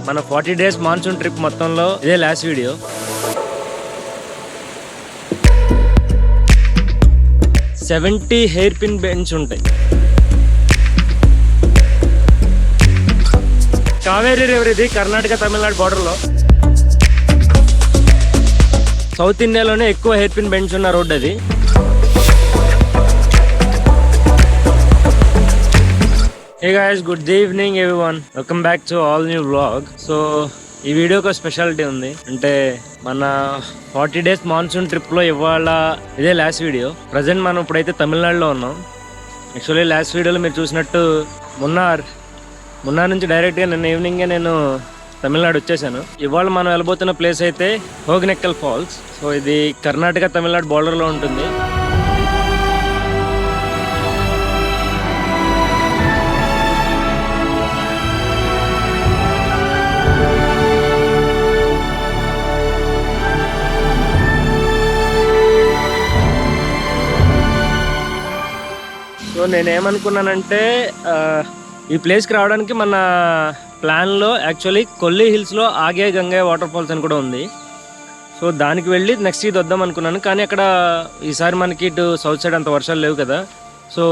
మన 40 days monsoon trip మొత్తంలో ఇదే last video. $70 hair pin bench ఉంటాయి. కావేరీ రివర్ ఇది కర్ణాటక తమిళనాడు బార్డర్లో. సౌత్ ఇండియాలోనే ఎక్కువ హెయిర్ పిన్ బెంచ్ ఉన్న రోడ్ అది. Hey guys, good evening everyone. Welcome back to all new vlog. So ఈ వీడియోకి ఒక స్పెషాలిటీ ఉంది. అంటే మన 40 days మాన్సూన్ ట్రిప్లో ఇవాళ ఇదే లాస్ట్ వీడియో. ప్రజెంట్ మనం ఇప్పుడైతే తమిళనాడులో ఉన్నాం. యాక్చువల్లీ లాస్ట్ వీడియోలో మీరు చూసినట్టు మున్నార్ నుంచి డైరెక్ట్గా నిన్న ఈవినింగే నేను తమిళనాడు వచ్చేసాను. ఇవాళ మనం వెళ్ళబోతున్న ప్లేస్ అయితే హోగనెక్కల్ ఫాల్స్. సో ఇది కర్ణాటక తమిళనాడు బార్డర్లో ఉంటుంది. సో నేనేమనుకున్నానంటే ఈ ప్లేస్కి రావడానికి మన ప్లాన్లో యాక్చువల్లీ కొల్లి హిల్స్లో ఆగే గంగయ్య వాటర్ ఫాల్స్ అని కూడా ఉంది. సో దానికి వెళ్ళి నెక్స్ట్ ఇది వద్దాం అనుకున్నాను. కానీ అక్కడ ఈసారి మనకి ఇటు సౌత్ సైడ్ అంత వర్షాలు లేవు కదా. సో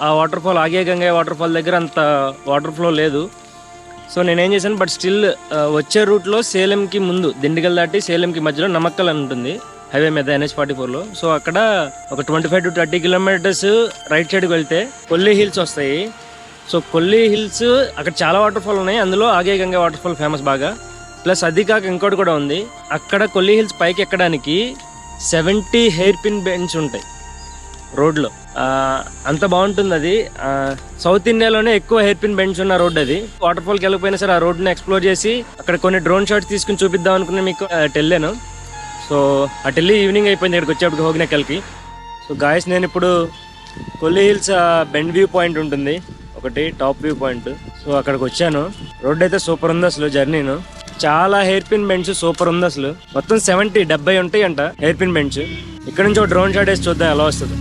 ఆ వాటర్ ఫాల్ ఆగే గంగయ్య వాటర్ ఫాల్ దగ్గర అంత వాటర్ ఫ్లో లేదు. సో నేనేం చేశాను, బట్ స్టిల్ వచ్చే రూట్లో సేలంకి ముందు దిండిగల్ దాటి సేలంకి మధ్యలో నమక్కల్ అని ఉంటుంది హైవే మీద NH44లో. సో అక్కడ ఒక 25 to 30 kilometers రైట్ సైడ్కి వెళ్తే కొల్లి హిల్స్ వస్తాయి. సో కొల్లి హిల్స్ అక్కడ చాలా వాటర్ ఫాల్ ఉన్నాయి. అందులో ఆగే గంగా వాటర్ ఫాల్ ఫేమస్ బాగా. ప్లస్ అది కాక ఇంకోటి కూడా ఉంది. అక్కడ కొల్లి హిల్స్ పైకి ఎక్కడానికి 70 హెయిర్ పిన్ బెంచ్ ఉంటాయి రోడ్లో. అంత బాగుంటుంది అది. సౌత్ ఇండియాలోనే ఎక్కువ హెయిర్ పిన్ బెంచ్ ఉన్న రోడ్ అది. వాటర్ ఫాల్కి వెళ్ళకపోయినా సరే ఆ రోడ్ని ఎక్స్ప్లోర్ చేసి అక్కడ కొన్ని డ్రోన్ షాట్స్ తీసుకుని చూపిద్దాం అనుకుని మీకు వెళ్ళాను. సో అటు వెళ్ళి ఈవినింగ్ అయిపోయింది ఇక్కడికి వచ్చేప్పటికి హోగనెక్కల్కి. సో గాయస్ నేను ఇప్పుడు Kolli hills bend view point ఉంటుంది ఒకటి, టాప్ వ్యూ పాయింట్. సో అక్కడికి వచ్చాను. రోడ్ అయితే సూపర్ ఉంది అసలు. జర్నీను చాలా హెయిర్ పిన్ బెంచ్ సూపర్ ఉంది అసలు. మొత్తం 70 ఉంటాయి అంట హెయిర్ పిన్ బెంచ్. ఇక్కడ నుంచి ఒక డ్రోన్ షాట్ వేసి చూద్దాం ఎలా వస్తుంది.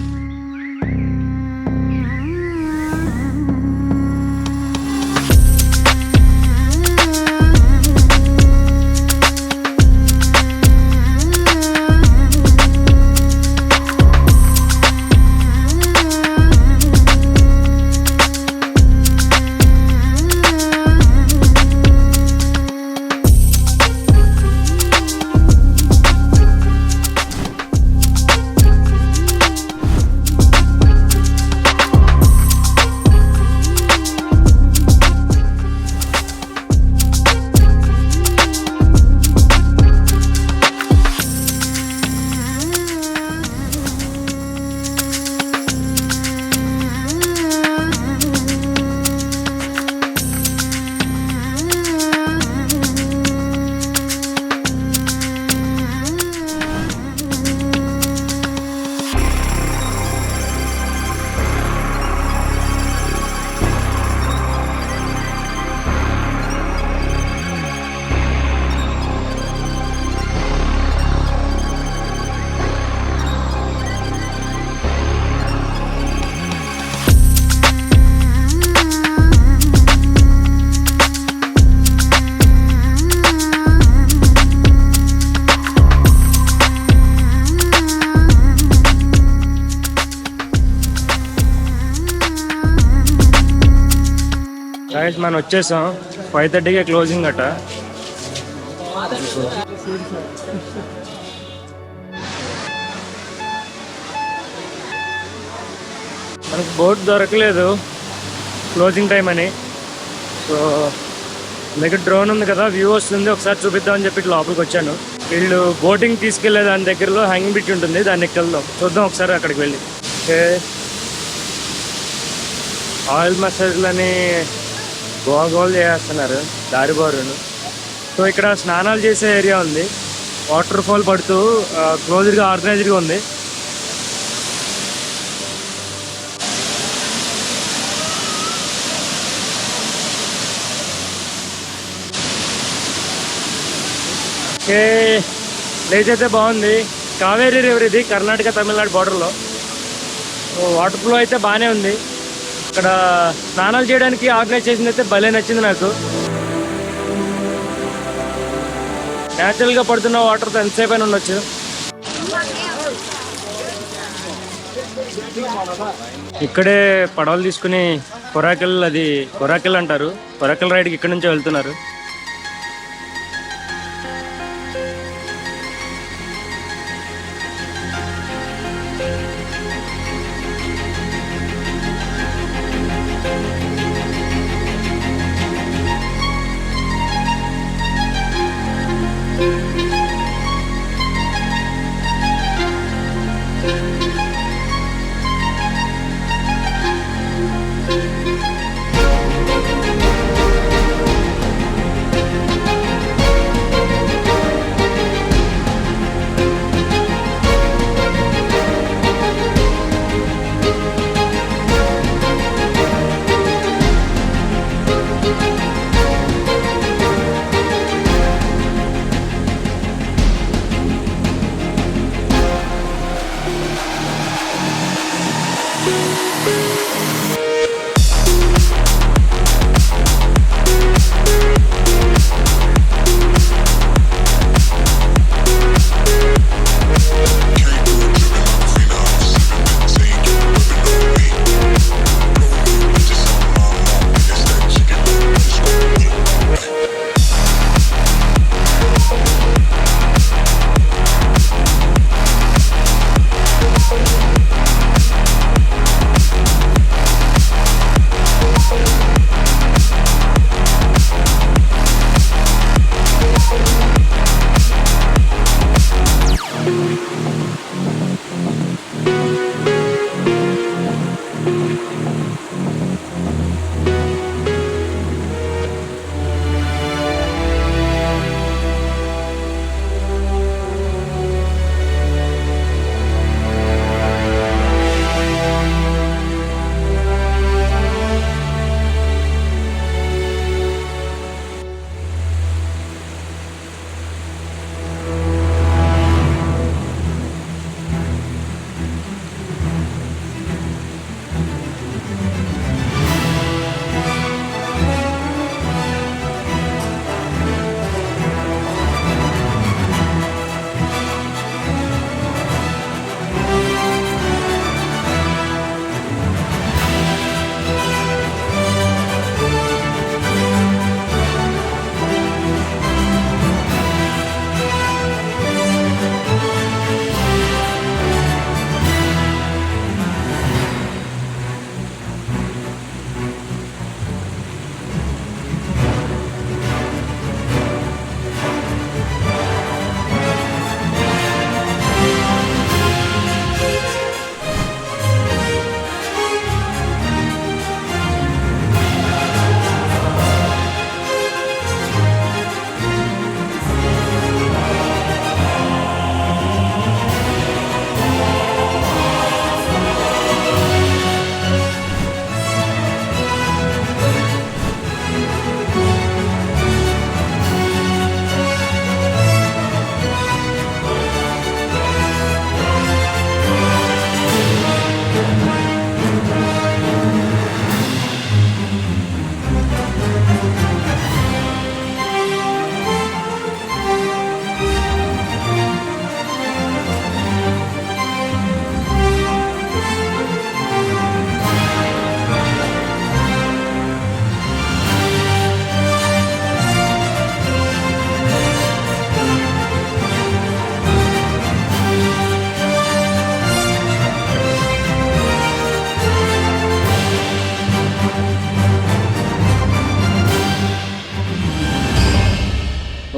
మనం వచ్చేసాం. 5:30కే క్లోజింగ్ అట. మనకు బోట్ దొరకలేదు క్లోజింగ్ టైం అని. సో దగ్గర డ్రోన్ ఉంది కదా, వ్యూ వస్తుంది, ఒకసారి చూపిద్దామని చెప్పి లోపలికి వచ్చాను. వీళ్ళు బోటింగ్ తీసుకెళ్లే దాని దగ్గరలో హ్యాంగింగ్ బ్రిడ్జ్ ఉంటుంది, దాన్ని ఎక్కెళ్దాం చూద్దాం ఒకసారి అక్కడికి వెళ్ళి. ఆయిల్ మసాజ్లని గోల్ చేస్తున్నారు దారి బారును. సో ఇక్కడ స్నానాలు చేసే ఏరియా ఉంది. వాటర్ ఫాల్ పడుతూ క్లోజ్డ్గా ఆర్గనైజ్డ్గా ఉంది. ప్లేస్ అయితే బాగుంది. కావేరీ రివర్ ఇది కర్ణాటక తమిళనాడు బార్డర్లో. వాటర్ ఫ్లో అయితే బాగానే ఉంది. అక్కడ స్నానాలు చేయడానికి ఆర్గనైజ్ చేసింది అయితే భలే నచ్చింది నాకు. న్యాచురల్గా పడుతున్న వాటర్తో ఎంతసేపు అయినా ఉండొచ్చు. ఇక్కడే పడవలు తీసుకుని కొరాకెల్ అంటారు, కొరాకెల్ రైడ్కి ఇక్కడ నుంచే వెళ్తున్నారు.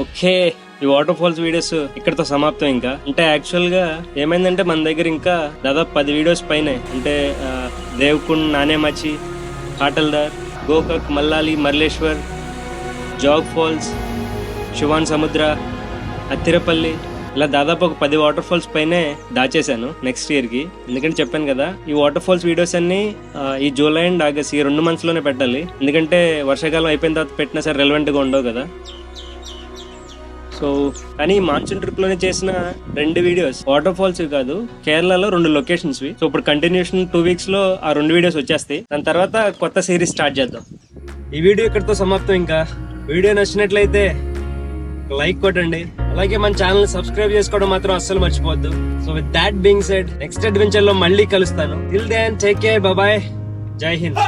ఓకే, ఈ వాటర్ ఫాల్స్ వీడియోస్ ఇక్కడతో సమాప్తం. ఇంకా అంటే యాక్చువల్ గా ఏమైందంటే మన దగ్గర ఇంకా దాదాపు 10 వీడియోస్ పైన అంటే దేవకుండ్, నానేమాచి, కాటల్దార్, గోకక్, మల్లాలి, మర్లేశ్వర్, జాగ్ ఫాల్స్, శివాన్ సముద్ర, అత్తిరపల్లి, ఇలా దాదాపు ఒక 10 వాటర్ ఫాల్స్ పైనే దాచేశాను నెక్స్ట్ ఇయర్ కి. ఎందుకంటే చెప్పాను కదా, ఈ వాటర్ ఫాల్స్ వీడియోస్ అన్ని ఈ జూలై అండ్ ఆగస్ట్ ఈ 2 months లోనే పెట్టాలి. ఎందుకంటే వర్షాకాలం అయిపోయిన తర్వాత పెట్టినా సరే రెలవెంట్ గా ఉండవు కదా. సో కానీ మాన్సూన్ ట్రిప్ లోనే చేసిన 2 వీడియోస్ వాటర్ ఫాల్స్ కాదు, కేరళలో 2 లొకేషన్స్. సో ఇప్పుడు కంటిన్యూషన్ 2 వీక్స్ లో ఆ 2 వీడియోస్ వచ్చేస్తాయి. దాని తర్వాత కొత్త సిరీస్ స్టార్ట్ చేద్దాం. ఈ వీడియో ఇక్కడితో సమాప్తం. ఇంకా వీడియో నచ్చినట్లయితే లైక్ కొట్టండి, అలాగే మన ఛానల్ సబ్స్క్రైబ్ చేసుకోవడం మాత్రం అస్సలు మర్చిపోవద్దు. So with that being said, next adventure లో మళ్ళీ కలుస్తాను. Till then take care, bye bye, జై హింద్.